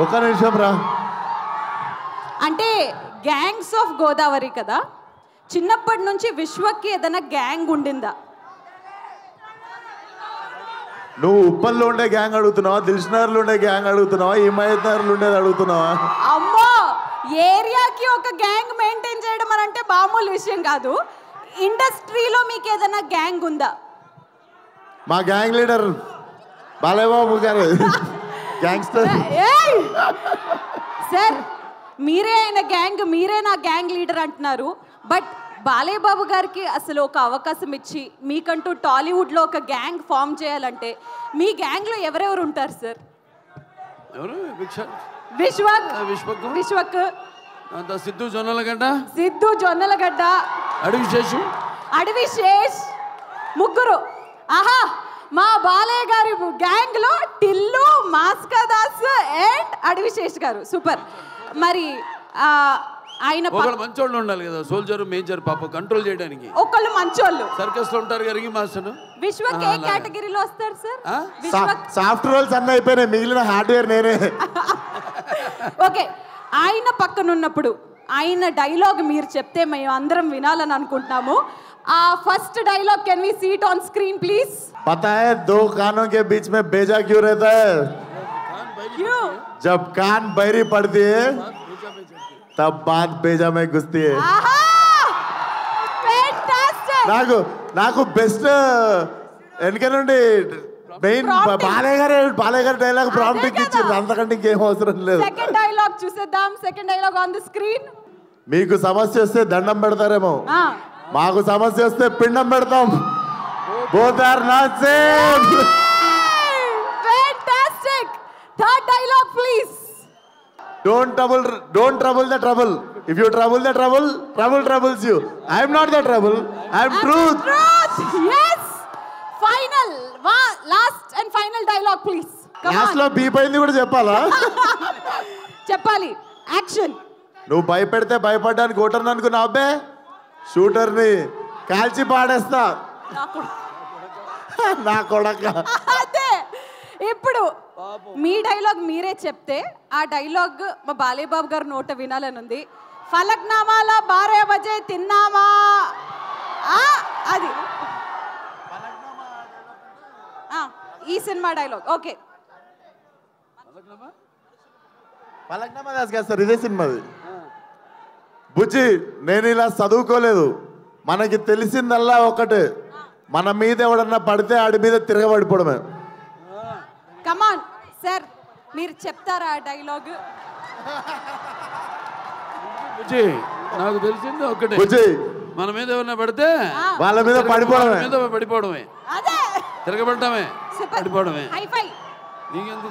ఒక్క నిమిషం రా. అంటే గ్యాంగ్స్ ఆఫ్ గోదావరి కదా, చిన్నప్పటి నుంచి విశ్వకి ఏదైనా గ్యాంగ్ ఉండిందా? నువ్వు ఉప్పల్లో ఉండే గ్యాంగ్ అడుగుతున్నావా, దిల్సుఖ్నగర్లో ఉండే గ్యాంగ్ అడుగుతున్నావా, హిమాయత్ నగర్లో ఉండేది అడుగుతున్నావా? అమ్మో, ఏరియాకి ఒక గ్యాంగ్ మెయింటైన్ చేయడం అని అంటే మామూలు విషయం కాదు. ఇండస్ట్రీలో మీకు ఏదైనా గ్యాంగ్ ఉందా? మా గ్యాంగ్ లీడర్ బాలయ్య బాబు గారు గ్యాంగ్స్టర్. సార్, మీరే ఆయన గ్యాంగ్, మీరే నా గ్యాంగ్ లీడర్ అంటున్నారు. బట్ బాలయ్య బాబు గారికి అసలు ఒక అవకాశం ఇచ్చి మీకంటూ టాలీవుడ్లో ఒక గ్యాంగ్ ఫామ్ చేయాలంటే మీ గ్యాంగ్లో ఎవరెవరు ఉంటారు సార్? విశ్వక్, సిద్ధు జొన్నలగడ్డ, అడవిశేష్, ముగ్గురు. ఆహా, మా బాలయ్య గారి గ్యాంగ్ లో టిల్లు, మాస్కాదాస్ అండ్ అడవిశేష్ గారు. సూపర్. మరి ఆయన మంచోళ్ళు ఉండాలి కదా, సోల్జర్ మేజర్ పాప కంట్రోల్ చేయడానికి. ఒకళ్ళు మంచోళ్ళు సర్కస్ లో ఉంటారు గారికి మాస్టర్. విశ్వక్ ఏ కేటగిరీలో వస్తారు సార్? సాఫ్ట్ రోల్స్ అన్నీ అయిపోయినాయి, మిగిలిన హార్డ్వేర్ నేనే. ఓకే, ఆయన పక్కన ఉన్నప్పుడు ఆయన డైలాగ్ మీరు చెప్తే మేము అందరం వినాలని అనుకుంటున్నాము. ఆ first dialogue can we see it on screen please? पता है दो कानों के बीच में बेजा क्यों रहता है? क्यों? जब कान बहरी पड़ती है तब बात बेजा में घुसती है. నాకు బెస్ట్ వెనక నుండి మెయిన్ బాలయ్య గారి డైలాగ్ ప్రాంప్ట్ ఇచ్చారు, అంతకంటే ఇంకేం అవసరం లేదు. సెకండ్ డైలాగ్ చూసేద్దాం. Second dialogue on the screen. మీకు సమస్య వస్తే దండం పెడతారేమో, మాకు సమస్య వస్తే పిండం పెడతాం. Both are not same. Fantastic. Third dialogue, please. Don't trouble the trouble. If you trouble the trouble troubles you. I am not the trouble. I am truth. Yes. Final, last and final dialogue, please. Last లో beep అయింది కూడా చెప్పాలా? చెప్పాలి. Action. నువ్వు భయపెడితే భయపడ్డానికి ఓటర్ని అనుకున్నా, అబ్బే షూటర్ని కాల్చి పాడేస్తా నా కొడక. అదే ఇప్పుడు మీ డైలాగ్ మీరే చెప్తే ఆ డైలాగ్ మా బాలయ్య బాబు గారు నోట వినాలని ఉంది. ఫలక్నామాల 12 బజే తిన్నామా, అది ఈ cinema dialogue. Okay, Falaknuma Das కాదు సార్, ఇదే సినిమాది. బుజ్జి, నేను ఇలా చదువుకోలేదు, మనకి తెలిసిందల్లా ఒకటే, మన మీద ఎవడన్నా పడితే ఆడి మీద తిరగబడిపోవడమే. కమాన్ సార్, మీరు చెప్తారా ఆ డైలాగ్? నాకు తెలిసింది ఒకటే, బుజ్జి మన మీద ఎవరన్నా పడితే వాళ్ళ మీద పడిపోవడమే. తిరగబడటమే, అదే తిరగబడటమే, పడిపోవడమే. హై ఫై. నీకెందుకు?